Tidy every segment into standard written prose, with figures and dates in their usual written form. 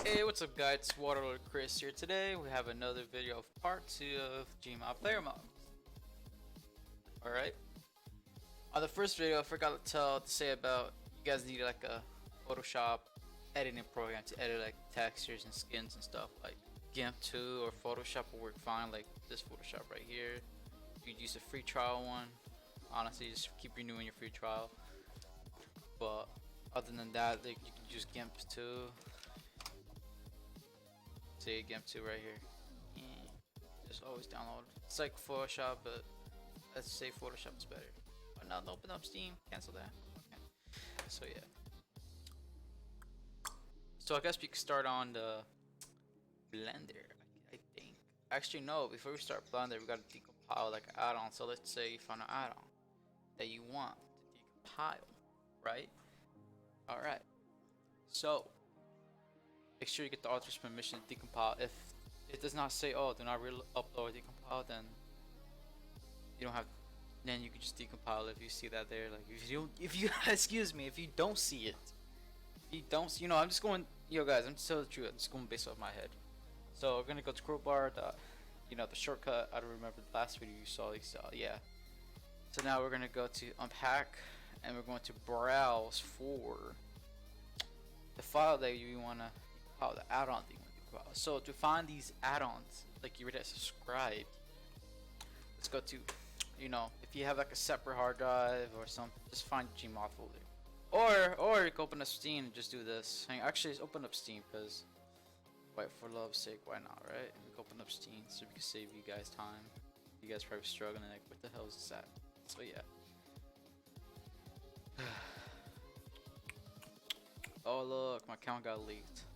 Hey, what's up guys, it's Waterlord Chris here. Today we have another video of part 2 of Gmod player mods. Alright. On the first video I forgot to say about you guys need like a Photoshop editing program to edit like textures and skins and stuff. Like GIMP 2 or Photoshop will work fine, like this Photoshop right here. You use a free trial one. Honestly, just keep renewing your free trial. But other than that, like, you can use GIMP 2. Say GIMP 2 right here. Just always download. It's like Photoshop, but let's say Photoshop is better. But now open up Steam, cancel that. Okay. So yeah. So I guess we can start on the Blender. I think. Actually no. Before we start Blender, we gotta decompile like an add-on. So let's say you found an add-on that you want to decompile, right? All right. So make sure you get the author's permission to decompile. If it does not say, oh, do not upload or decompile, then you don't have. Then you can just decompile if you see that there. Like if you excuse me, if you don't see it, if you don't, I'm just going. Yo guys, I'm just telling the truth. I'm just going based off my head. So we're gonna go to crowbar. The shortcut. I don't remember the last video you saw. Yeah. So now we're gonna go to unpack, and we're going to browse for the file that you wanna. The add-on thing. So to find these add-ons, like you already subscribed, let's go to, if you have like a separate hard drive or something, just find Gmod folder. Or you can open up Steam and just do this. Actually, just open up Steam because, wait, for love's sake, why not, right? We can open up Steam so we can save you guys time. You guys probably struggling like, what the hell is this at? So yeah. Oh look, my account got leaked.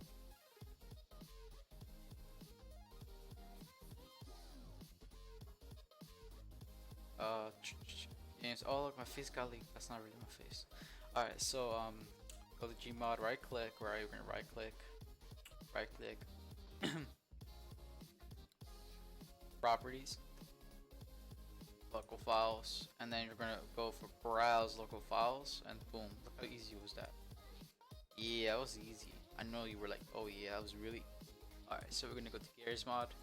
Games. Oh look, my face got leaked. That's not really my face. Alright, so go to Gmod, right click, where are you gonna right click, properties, local files, and then you're gonna go for browse local files, and boom, look how easy was that. Yeah, that was easy. I know you were like, oh yeah, that was really. Alright, so we're gonna go to Garry's mod.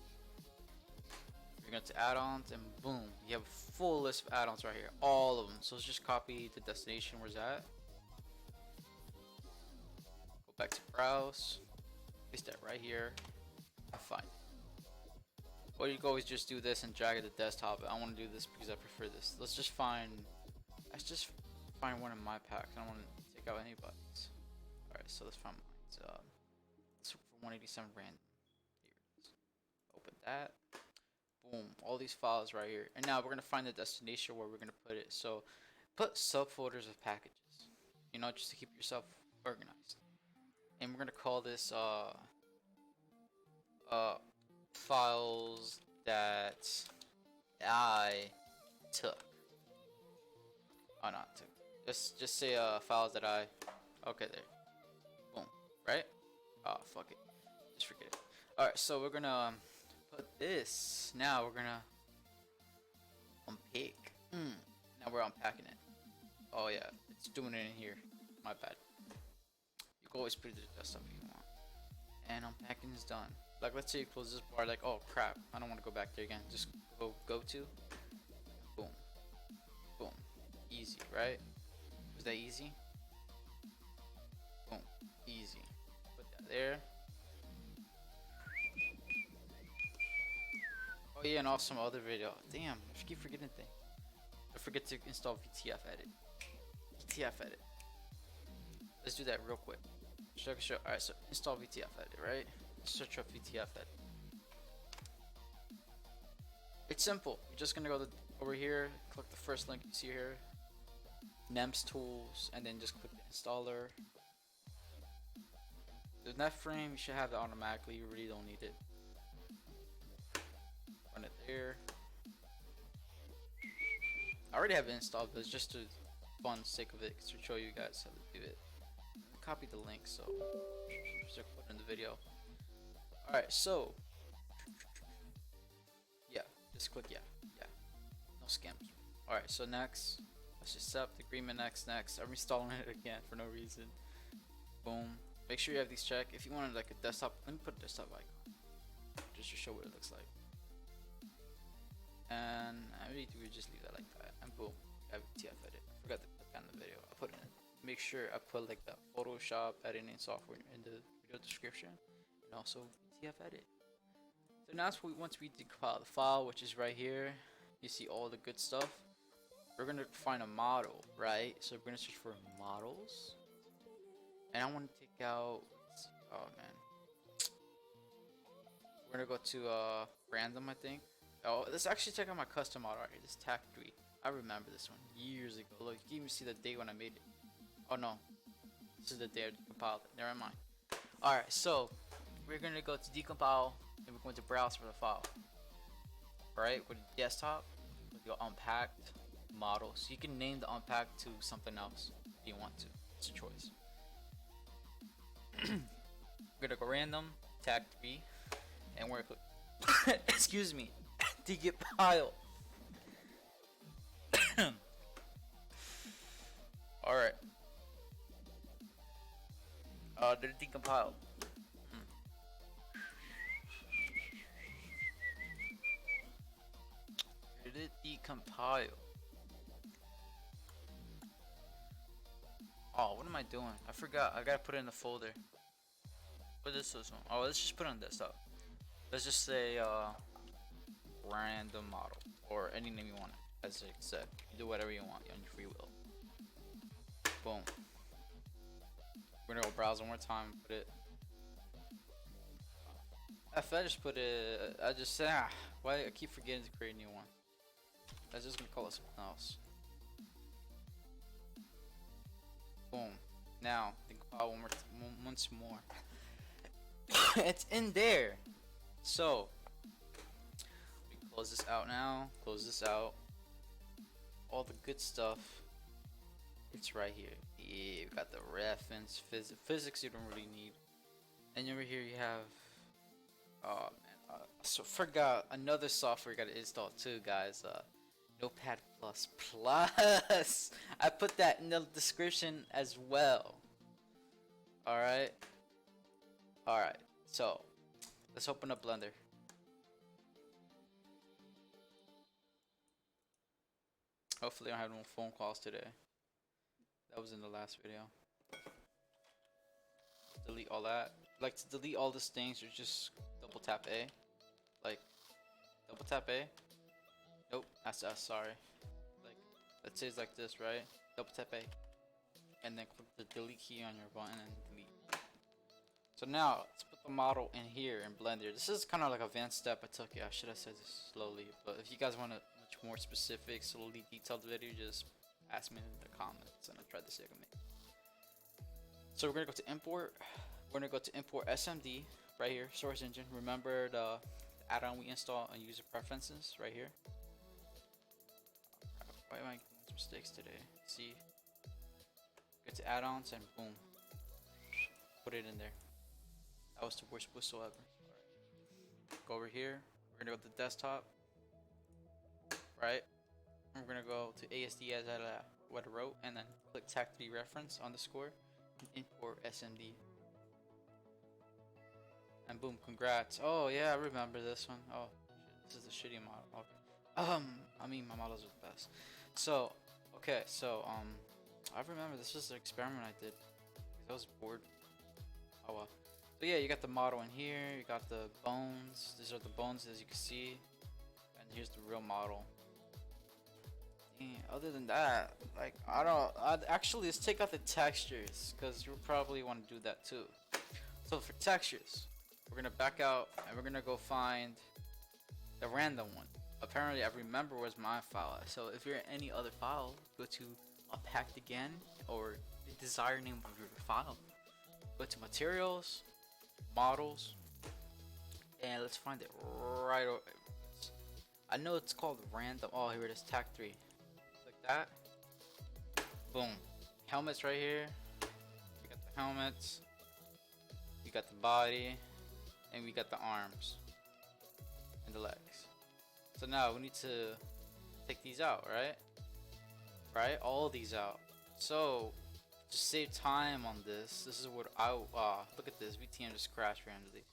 We're going to add-ons, and boom, you have a full list of add-ons right here, all of them. So let's just copy the destination. Where's that? Go back to browse, paste that right here, and find it. Or you can always just do this and drag it to the desktop. I want to do this because I prefer this. Let's just find one in my pack. I don't want to take out anybody's. All right, so let's find mine. Let's look for 187 random. Here it is. Open that. Boom, all these files right here. And now we're gonna find the destination where we're gonna put it. So put subfolders of packages, just to keep yourself organized. And we're gonna call this files that I took. Oh, not took. Just say files that I. Okay, there. Boom. Right? Oh, fuck it. Just forget it. All right, so we're gonna put this. Now we're gonna unpick. Now we're unpacking it. Oh yeah, it's doing it in here. My bad. You can always put it to the desktop if you want. And unpacking is done. Like, let's say you close this bar. Like, oh crap, I don't want to go back there again. Just go to. Boom. Boom. Easy, right? Was that easy? Boom. Easy. Put that there. Oh yeah, and also my other video. Damn, I keep forgetting things. Don't forget to install VTF edit. VTF edit. Let's do that real quick. Sure. Alright, so install VTF edit, right? Search up VTF edit. It's simple. You're just gonna go over here, click the first link you see here, NEMS tools, and then just click the installer. The net frame, you should have it automatically. You really don't need it. Run it there. I already have it installed, but it's just to fun sake of it, to show you guys how to do it. Copy the link, so just put in the video. Alright, so yeah, just click yeah, no scams. Alright, so next, let's just accept agreement. Next. I'm installing it again for no reason. Boom. Make sure you have these checked. If you wanted like a desktop, let me put a desktop icon just to show what it looks like. And I really do just leave that like that. And boom, I have TF edit. I forgot to put that in the video. I put it in. Make sure I put like the Photoshop editing software in the video description, and also TF edit. So now once we decompile the file, which is right here, you see all the good stuff. We're gonna find a model, right? So we're gonna search for models, and I want to take out. Oh man, we're gonna go to random, I think. Oh, let's actually check out my custom model right here. This TAC 3. I remember this one years ago. Look, you can even see the date when I made it. Oh no, this is the day I decompiled it. Never mind. Alright, so we're gonna go to decompile and we're going to browse for the file. Alright, with desktop, with your unpacked model. So you can name the unpacked to something else if you want to. It's a choice. We're gonna go random, tag 3, and we're gonna click excuse me, decompile. Alright. Did it decompile? Did it decompile? Oh, what am I doing? I forgot. I gotta put it in the folder. What is this one? Oh, let's just put it on desktop. Let's just say random model or any name you want. As I said, you do whatever you want on your free will. Boom. We're gonna go browse one more time. Put it. If I just put it, I just say why I keep forgetting to create a new one. I was just gonna call it something else. Boom. Now think about once more. It's in there. So we close this out now. Close this out. All the good stuff. It's right here. Yeah, we got the reference, physics you don't really need. And over here you have, oh man, so forgot another software you gotta install too, guys. Notepad++. I put that in the description as well. All right. So let's open up Blender. Hopefully, I don't have no phone calls today. That was in the last video. Delete all that. Like to delete all these things, you just double tap A. Like double tap A. Nope, that's us. Sorry. Like let's say it's like this, right? Double tap A, and then click the delete key on your button and delete. So now let's put the model in here in Blender. This is kind of like an advanced step I took. Yeah, I should have said this slowly, but if you guys want a much more specific, slowly detailed video, just ask me in the comments and I'll try to segment. So we're gonna go to import. We're gonna go to import SMD right here, source engine. Remember the add-on we installed on user preferences right here. Why am I making mistakes today? See, go to add-ons and boom, put it in there. That was the worst whistle ever. Go over here. We're gonna go to desktop, right? And we're gonna go to ASD as what I wrote, and then click TAC3 reference underscore and import SMD. And boom, congrats. Oh yeah, I remember this one. Oh, shit, this is a shitty model. Okay. I mean my models are the best. So, okay, so I remember this was an experiment I did. I was bored. Oh well. So yeah, you got the model in here. You got the bones. These are the bones, as you can see. And here's the real model. Other than that, like actually let's take out the textures because you probably want to do that too. So for textures, we're gonna back out and we're gonna go find the random one. Apparently I remember was my file. So if you're in any other file, go to unpacked again or the desired name of your file. Go to materials, models, and let's find it right over. I know it's called random. Oh, here it is, TAC 3. That. Boom. Helmets right here. We got the helmets. We got the body. And we got the arms. And the legs. So now we need to take these out, right? Right? All these out. So To save time on this is what I look at this. VTM just crashed randomly.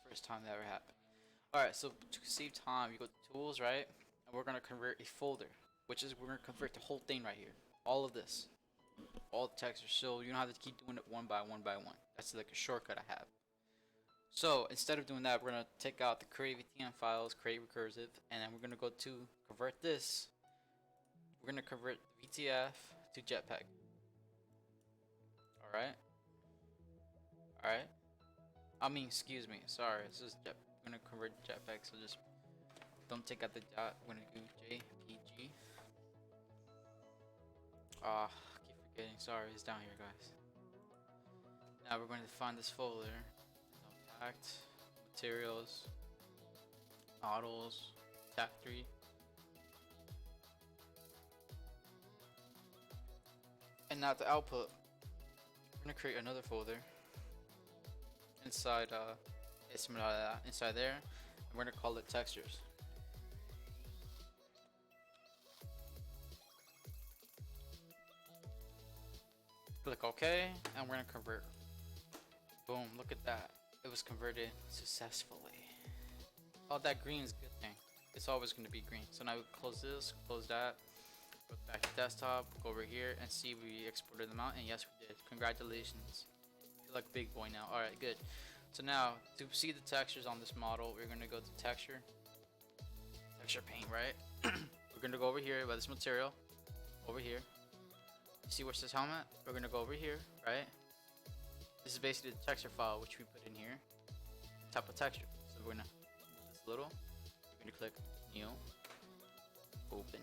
First time that ever happened. Alright, so to save time, you go to tools, right? And we're gonna convert a folder, which is we're gonna convert the whole thing right here. All of this. All the textures. So you don't have to keep doing it one by one by one. That's like a shortcut I have. So instead of doing that, we're gonna take out the create VTM files, create recursive, and then we're gonna go to convert this. We're gonna convert VTF to Jetpack. Alright? Alright? I mean, excuse me. Sorry, this is Jet. I'm gonna convert Jetpack, so just don't take out the dot. We're gonna do JPG. Ah, keep forgetting. Sorry, it's down here, guys. Now we're going to find this folder. Packed, materials, models, tag 3. And now the output. We're gonna create another folder inside inside there, and we're gonna call it textures. Click OK, and we're gonna convert. Boom! Look at that. It was converted successfully. Oh, that green is a good thing. It's always gonna be green. So now we close this, close that. Go back to desktop, go over here and see we exported them out, and yes we did. Congratulations. Feel like big boy now. Alright, good. So now to see the textures on this model, we're gonna go to texture paint, right? We're gonna go over here by this material, over here. You see where it says helmet? We're gonna go over here, right? This is basically the texture file which we put in here. Type of texture. So we're gonna this little. We're gonna click new, open.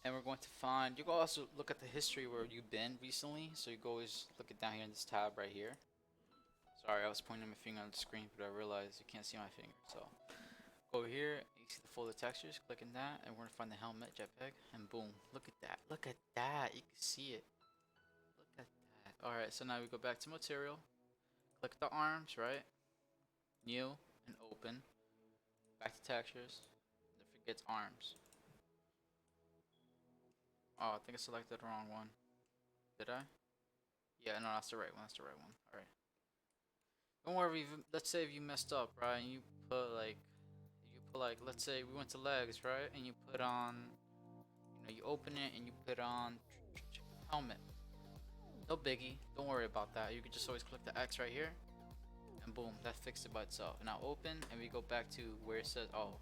And we're going to find, you can also look at the history where you've been recently. So you can always look it down here in this tab right here. Sorry, I was pointing my finger on the screen, but I realized you can't see my finger. So go over here, you see the folder textures, click in that, and we're gonna find the helmet jetpack, and boom, look at that, look at that, you can see it. Look at that. Alright, so now we go back to material, click the arms, right? New and open. Back to textures. Don't forget arms. Oh, I think I selected the wrong one. Did I? Yeah, no, that's the right one. That's the right one. Alright. Don't worry. Let's say if you messed up, right? And you put like, let's say we went to legs, right? And you put on, you open it and you put on helmet. No biggie. Don't worry about that. You can just always click the X right here, and boom, that fixed it by itself. And now open, and we go back to where it says, oh,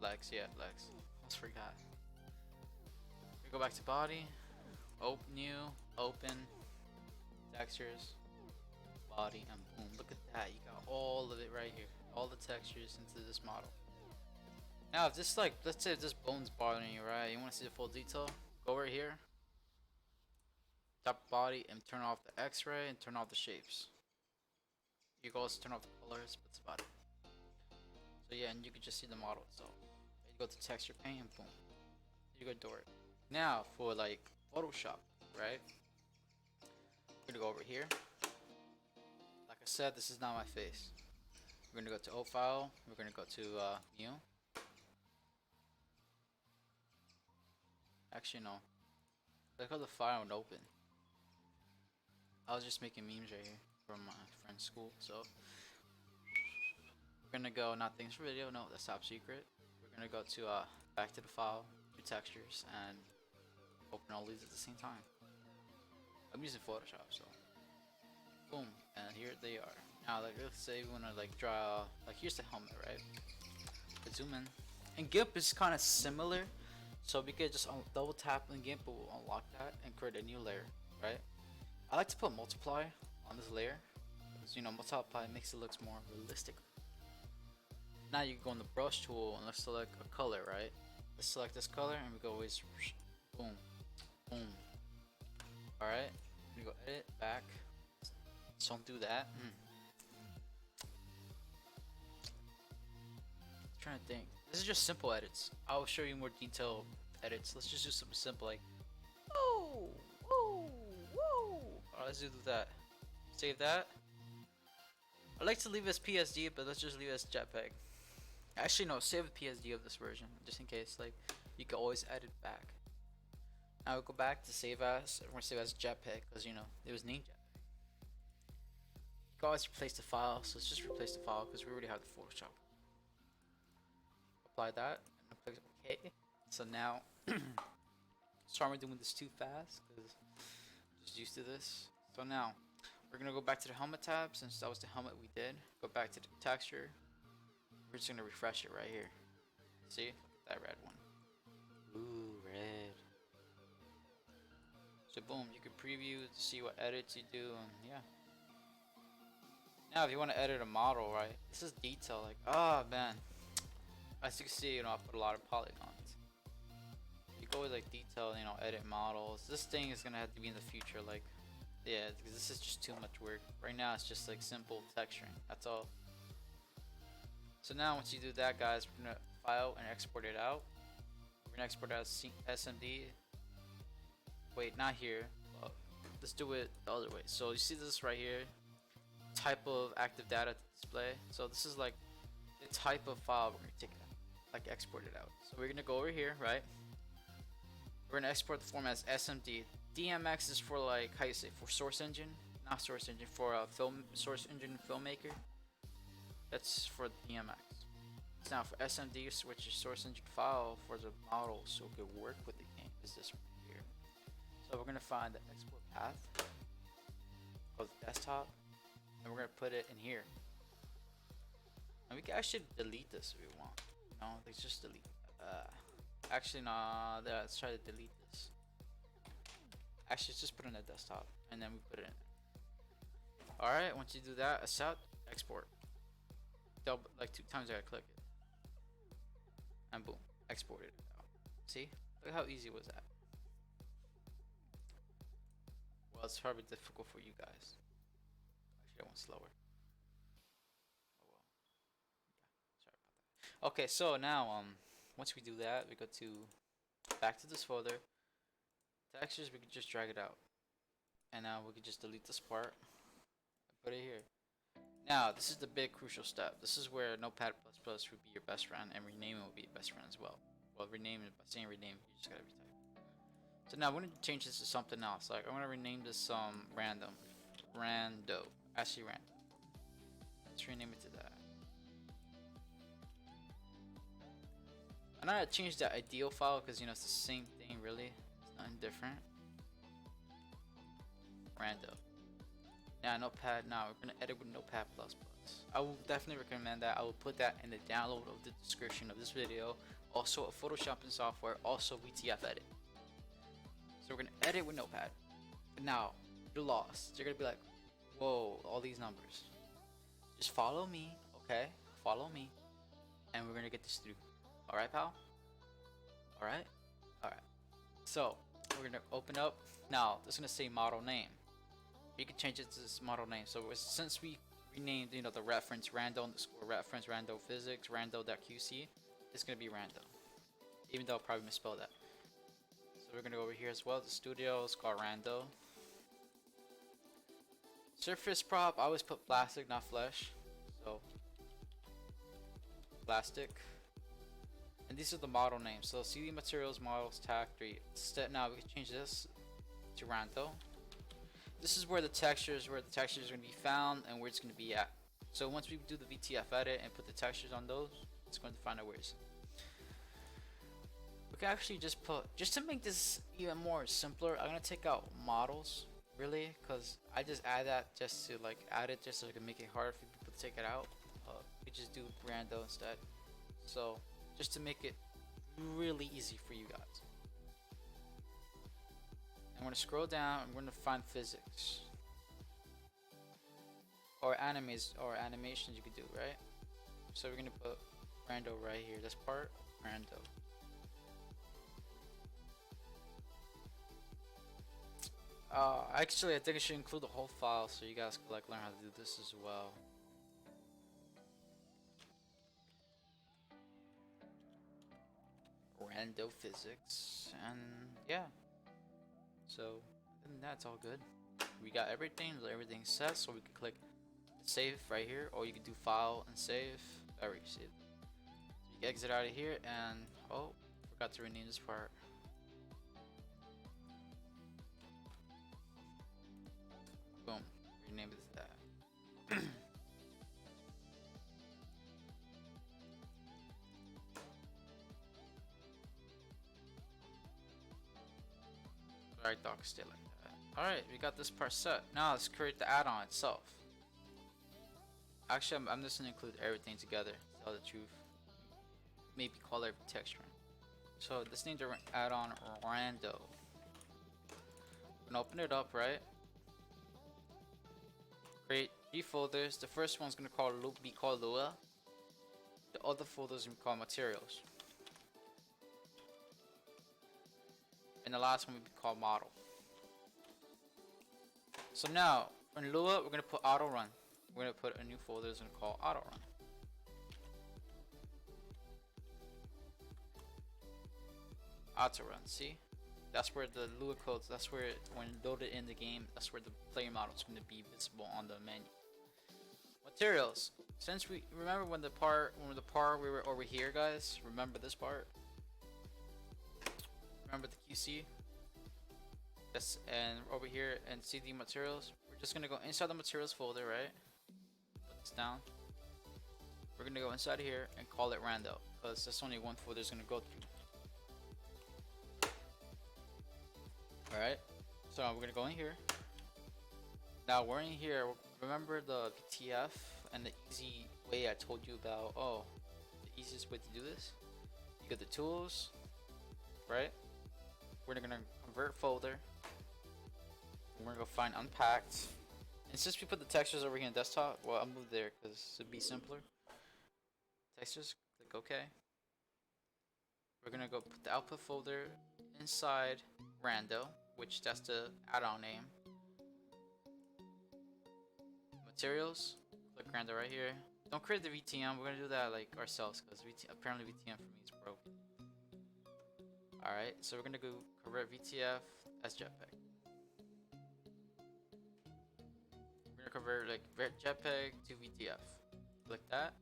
legs. Yeah, legs. Almost forgot. We go back to body, open, new, open, textures, body, and boom, look at that. You got all of it right here, all the textures into this model. Now if this, like, let's say if this bone's bothering you, right, you want to see the full detail, go right here, top body, and turn off the x-ray and turn off the shapes. You can also turn off the colors, but that's about it. So yeah, and you can just see the model itself. You go to texture paint and boom, you go do it. Now for like Photoshop, right? We're gonna go over here. Like I said, this is not my face. We're gonna go to O file. We're gonna go to new. Actually no. Look how the file would open. I was just making memes right here from my friend's school, so we're gonna go not things for video, no, that's top secret. We're gonna go to back to the file, do textures, and open all these at the same time. I'm using Photoshop, so boom, and here they are. Now, like, let's say we wanna like draw, like, here's the helmet, right? Let's zoom in, and GIMP is kind of similar, so we could just double tap on GIMP, will unlock that and create a new layer, right? I like to put multiply on this layer, because multiply makes it look more realistic. Now you can go in the brush tool and let's select a color, right? Let's select this color and we go always boom, boom. Alright, we go edit, back. So don't do that. Trying to think. This is just simple edits. I'll show you more detailed edits. Let's just do something simple like, whoa, whoa, whoa. Alright, let's do that. Save that. I like to leave it as PSD, but let's just leave it as JPEG. Actually, no, save the PSD of this version, just in case. Like, you can always edit back. I would go back to save as. We're gonna save as jetpack because you know it was named jetpack. You can always replace the file, so let's just replace the file because we already have the Photoshop. Apply that and click OK. So now, sorry I'm doing this too fast because I'm just used to this. So now we're gonna go back to the helmet tab since that was the helmet we did. Go back to the texture. We're just gonna refresh it right here. See? Look at that red one. Ooh, red. So boom, you can preview to see what edits you do, and yeah. Now if you want to edit a model, right? This is detail, like, oh man. As you can see, you know, I put a lot of polygons. You go with like detail, you know, edit models. This thing is gonna have to be in the future, like, yeah, because this is just too much work. Right now it's just like simple texturing, that's all. So now once you do that, guys, we're gonna file and export it out. We're gonna export it as SMD. Wait, not here. Let's do it the other way. So you see this right here, type of active data display. So this is like the type of file we're gonna take it, like export it out. So we're gonna go over here, right? We're gonna export the format as SMD. DMX is for like, how you say, for source engine, not source engine, for a film source engine filmmaker. That's for DMX. Now for SMD, which is source engine file for the model, so it could work with the game, is this right here. So we're gonna find the export path of the desktop, and we're gonna put it in here. And we can actually delete this if we want. No, let's just delete. Actually, nah. Let's try to delete this. Actually, let's just put it in the desktop, and then we put it in there. All right. Once you do that, accept, export. Double, like 2 times I gotta click it, and boom, exported it out. See? Look how easy was that. Well, it's probably difficult for you guys. Actually, I went slower. Oh well. Yeah, sorry about that. Okay, so now once we do that, we go to back to this folder. Textures, we can just drag it out, and now we can just delete this part and put it here. Now this is the big crucial step. This is where Notepad++ would be your best friend, and renaming will be your best friend as well. Well, rename it by saying rename, you just gotta retype. So now we're gonna change this to something else. Like I'm gonna rename this random, rando, actually random. Let's rename it to that. I'm not gonna change the ideal file because you know it's the same thing really. It's nothing different. Rando. Now Notepad. Now we're gonna edit with Notepad++. I will definitely recommend that. I will put that in the download of the description of this video. Also a Photoshopping software. Also VTF edit. So we're gonna edit with Notepad. But now you're lost. You're gonna be like, whoa, all these numbers. Just follow me, okay? Follow me, and we're gonna get this through. All right, pal. All right. All right. So we're gonna open up. Now this is gonna say model name. You can change it to this model name. So since we renamed, you know, the reference rando_reference rando physics rando.qc, it's gonna be rando. Even though I'll probably misspell that. So we're gonna go over here as well. The studio is called rando. Surface prop, I always put plastic, not flesh. So plastic. And these are the model names. So CD materials, models, tag 3. Now we can change this to rando. This is where the textures are going to be found and where it's going to be at. So once we do the VTF edit and put the textures on those, it's going to find out where it's. We can actually just put, just to make this even more simpler, I'm going to take out models, really, because I just add that just to like add it just so I can make it harder for people to take it out. We just do rando instead. So just to make it really easy for you guys. I'm going to scroll down. I'm going to find physics or animations you could do, right? So we're going to put rando right here. This part, rando. Actually, I think I should include the whole file so you guys can like learn how to do this as well. Rando physics, and yeah. So that's all good. We got everything. Everything's set, so we can click save right here, or you can do file and save. Alright, see it. So you can exit out of here, and oh, forgot to rename this part. name this that. Alright, dog, stay like that. Alright, we got this part set. Now let's create the add-on itself. Actually, I'm just gonna include everything together. To tell the truth. Maybe call every texture. So this needs to add-on rando. I'm gonna open it up, right? Create 3 folders. The first one's gonna be called Lua. The other folders are gonna be called materials. And the last one will be called model. So now, in Lua, we're gonna put auto run. We're gonna put a new folder that's gonna call auto run. Auto run, see? That's where the Lua codes, that's where when loaded in the game, that's where the player model is gonna be visible on the menu. Materials. Since we remember when the part we were over here, guys, remember this part? Remember the QC? Yes, and over here and CD materials. We're just gonna go inside the materials folder, right? Put this down. We're gonna go inside here and call it rando, because there's only one folder is gonna go through. Alright, so we're gonna go in here. Now we're in here. Remember the VTF and the easy way I told you about? Oh, the easiest way to do this? You get the tools, right? We're gonna convert folder. We're gonna go find unpacked. And since we put the textures over here in desktop, well, I'll move there because it'd be simpler. Textures, click OK. We're gonna go put the output folder inside rando, which that's the add-on name. Materials, click rando right here. Don't create the VTM. We're gonna do that like ourselves because apparently VTM for me is broken. Alright, so we're gonna go convert VTF as JPEG. We're gonna convert like JPEG to VTF. Click that.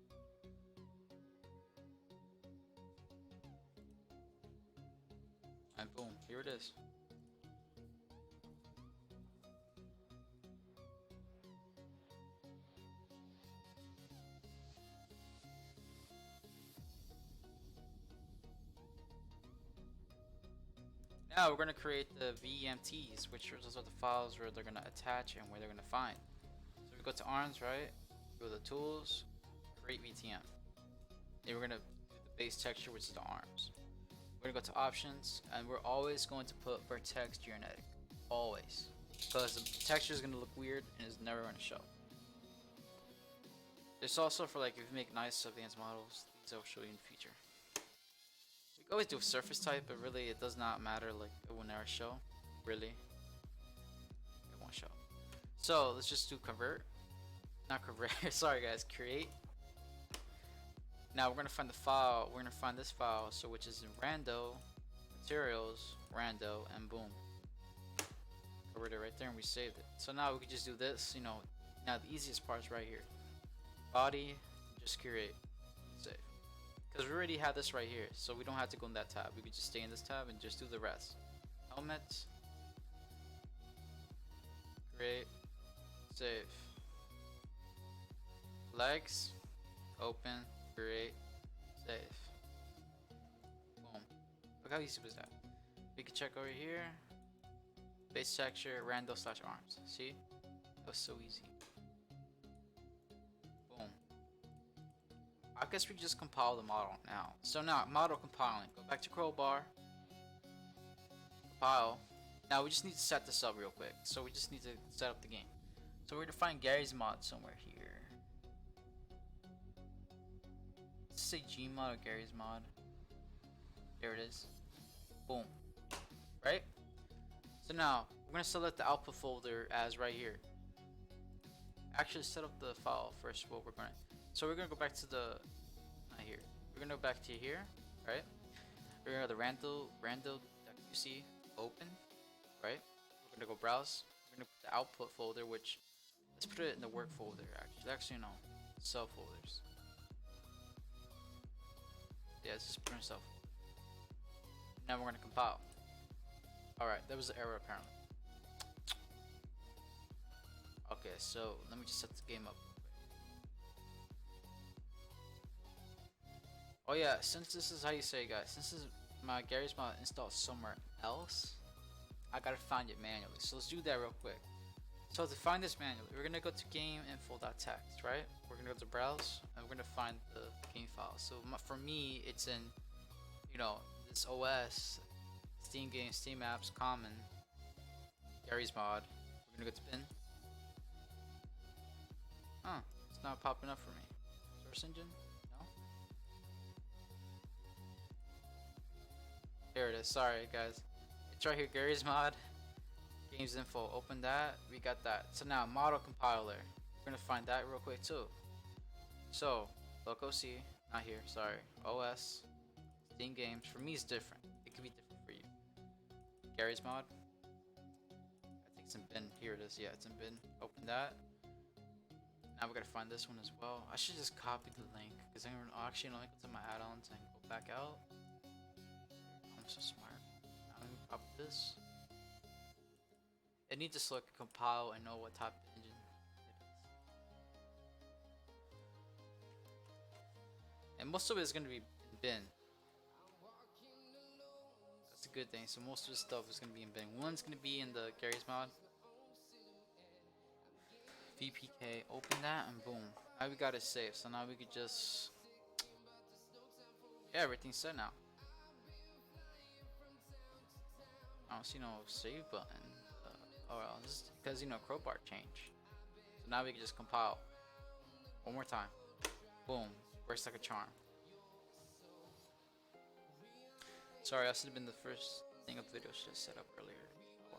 And boom, here it is. Now we're going to create the VMTs, which are the files where they're going to attach and where they're going to find. So we go to arms, right? Go to tools, create VTM. Then we're going to do the base texture, which is the arms. We're going to go to options, and we're always going to put vertex geonetic. Always. Because the texture is going to look weird and it's never going to show. There's also for like if you make nice advanced models, these I'll show you in the future. We always do a surface type, but really it does not matter, like it will never show. Really. It won't show. So let's just do convert. Not convert, sorry guys, create. Now we're gonna find the file, we're gonna find this file, so which is in rando, materials, rando, and boom. Covered it right there and we saved it. So now we can just do this, you know, now the easiest part is right here. Body, just create, save. Because we already have this right here, so we don't have to go in that tab. We could just stay in this tab and just do the rest. Helmet, create, save. Legs, open, create, save. Boom. Look how easy was that. We can check over here. Base texture, rando/arms. See? That was so easy. Boom. I guess we just compile the model now. So now, model compiling. Go back to crowbar. Compile. Now we just need to set this up real quick. So we just need to set up the game. So we're gonna find Garry's mod somewhere here. Let's say Gmod or Garry's mod. There it is. Boom. Right? So now, we're gonna select the output folder as right here. Actually, set up the file first. What we're gonna. So we're gonna go back to the. Not here. We're gonna go back to here, right? We're gonna go to rando.qc open, right? We're gonna go browse. We're gonna put the output folder, which let's put it in the work folder. Actually no, subfolders. Yeah, let's just put in sub. Now we're gonna compile. Alright, that was the error apparently. Okay, so let me just set this game up. Oh yeah, since this is how you say it, guys, since this is my Garry's mod installed somewhere else, I gotta find it manually. So let's do that real quick. So to find this manually, we're gonna go to game info.txt, right? We're gonna go to browse and we're gonna find the game file. So for me, it's in, you know, this OS, Steam games, Steam apps, common, Garry's mod. We're gonna go to bin. Huh, it's not popping up for me. Source engine? No? Here it is. Sorry, guys. It's right here, Garry's mod. Games info. Open that. We got that. So now, model compiler. We're gonna find that real quick too. So, local C, not here. Sorry. OS, Steam games. For me, it's different. It could be different for you. Garry's mod. I think it's in bin. Here it is. Yeah, it's in bin. Open that. Now we gotta find this one as well. I should just copy the link because I'm actually gonna go to my add-ons and go back out. I'm so smart. Now let me copy this. It needs to select compile and know what type of engine it is. And most of it is gonna be in bin. That's a good thing. So most of the stuff is gonna be in bin. One's gonna be in the Garry's mod. VPK, open that and boom. Now we got it saved. So now we could just, yeah, everything's set now. I don't see no save button. Oh well, this is because, you know, crowbar change. So now we can just compile one more time. Boom, works like a charm. Sorry, I should have been the first thing of the video should have set up earlier. Wow.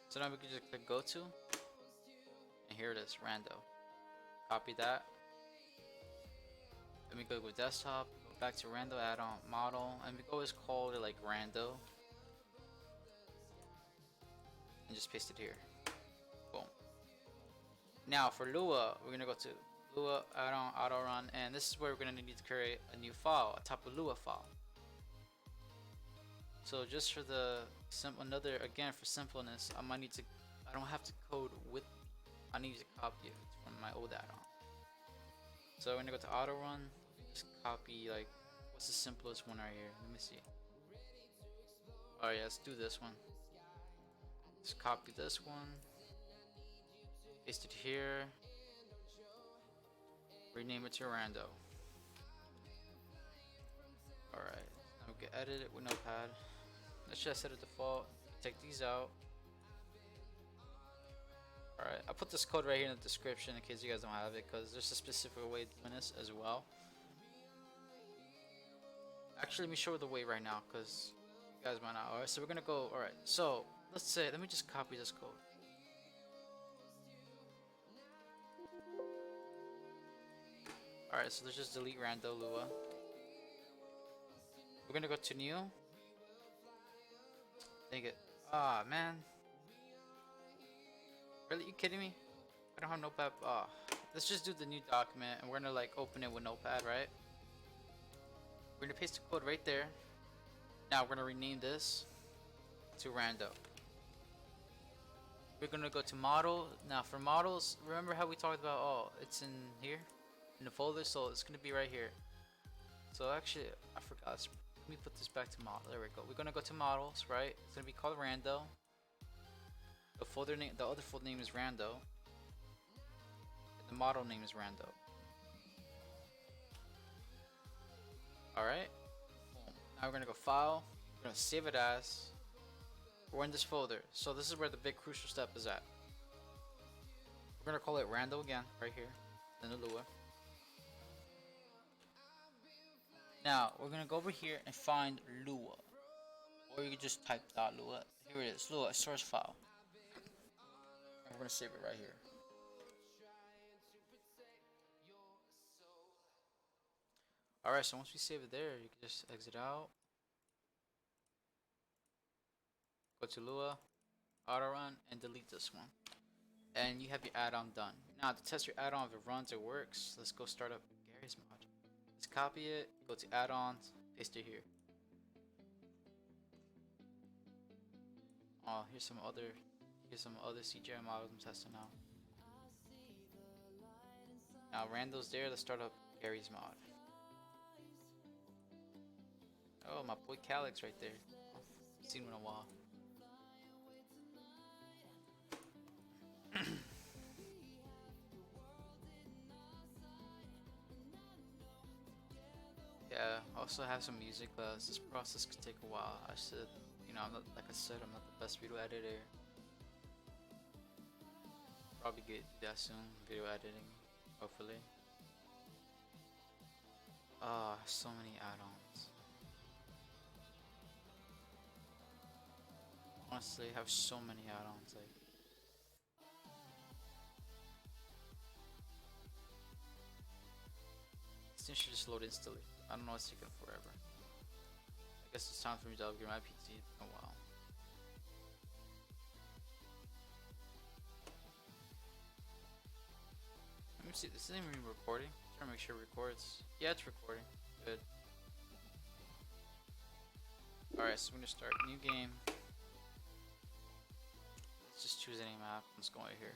So now we can just click go to, and here it is, rando. Copy that. Then we go with desktop, go back to rando add-on model, and we can always call it like rando. And just paste it here. Boom. Now for Lua, we're gonna go to Lua add-on auto run, and this is where we're gonna need to create a new file, a type of Lua file. So just for the again for simpleness, I don't have to code with me. I need to copy it from my old add-on. So I'm gonna go to auto run, just copy like what's the simplest one right here. Let me see. Alright, let's do this one. Just copy this one, paste it here, rename it to rando. Alright, now we can edit it with Notepad. Let's just set a default, take these out. Alright, I put this code right here in the description in case you guys don't have it, because there's a specific way of doing this as well. Actually, let me show you the way right now, because you guys might not. Alright, so we're gonna go, alright, so let's say, let me just copy this code. Alright, so let's just delete rando Lua. We're gonna go to new. Dang it. Ah, man. Really? You kidding me? I don't have Notepad. Ah, let's just do the new document and we're gonna like open it with Notepad, right? We're gonna paste the code right there. Now we're gonna rename this to rando. We're gonna go to model. Now for models, remember how we talked about, oh, it's in here in the folder, so it's gonna be right here. So actually, I forgot. Let me put this back to model. There we go. We're gonna go to models, right? It's gonna be called rando. The folder name, the other folder name is rando. The model name is rando. Alright. Now we're gonna go file. We're gonna save it as. We're in this folder. So this is where the big crucial step is at. We're gonna call it rando again, right here. In the Lua. Now we're gonna go over here and find Lua. Or you can just type .lua. Here it is, Lua, source file. And we're gonna save it right here. Alright, so once we save it there, you can just exit out. Go to Lua, auto run, and delete this one. And you have your add-on done. Now to test your add-on if it runs or works, let's go start up Garry's mod. Let's copy it, go to add-ons, paste it here. Oh, here's some other Here's some other CGI models I'm testing out. Now Randall's there. Let's start up Garry's mod. Oh, my boy Calyx right there. Seen him in a while. Yeah, I also have some music, but this process could take a while. I should, I'm not, like I said, I'm not the best video editor. Probably get that soon, video editing, hopefully. So many add-ons. Honestly, I have so many add-ons. Like, this thing should just load instantly. I don't know, it's taking forever. I guess it's time for me to upgrade my PC. It's been a while. Let me see. This isn't even recording. I'm trying to make sure it records. Yeah, it's recording. Good. Alright, so we're gonna start a new game. Let's just choose any map. Let's go right here.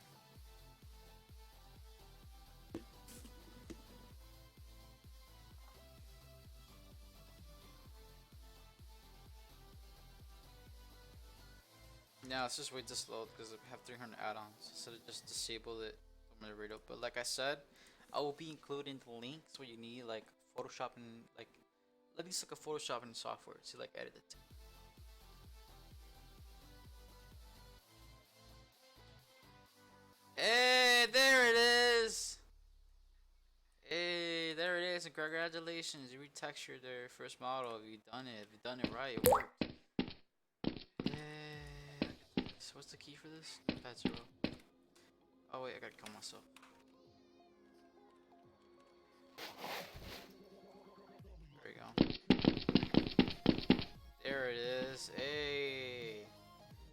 Now let's just wait this load because I have 300 add-ons. So just disable it. I'm gonna read it. But like I said, I will be including the links where you need like Photoshop and like at least like a Photoshop and software to like edit it. Hey, there it is. Hey, there it is. And congratulations, you retextured their first model. Have you done it? Have you done it right? It worked. Yeah. So what's the key for this? Pad 0. Oh wait, I gotta kill myself. There we go. There it is. Hey.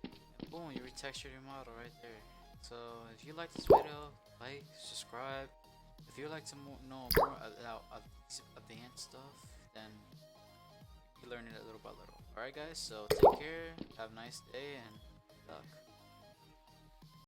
And boom, you retextured your model right there. So if you like this video, like, subscribe. If you'd like to know more about advanced stuff, then you learn it little by little. Alright guys, so take care, have a nice day, and good luck.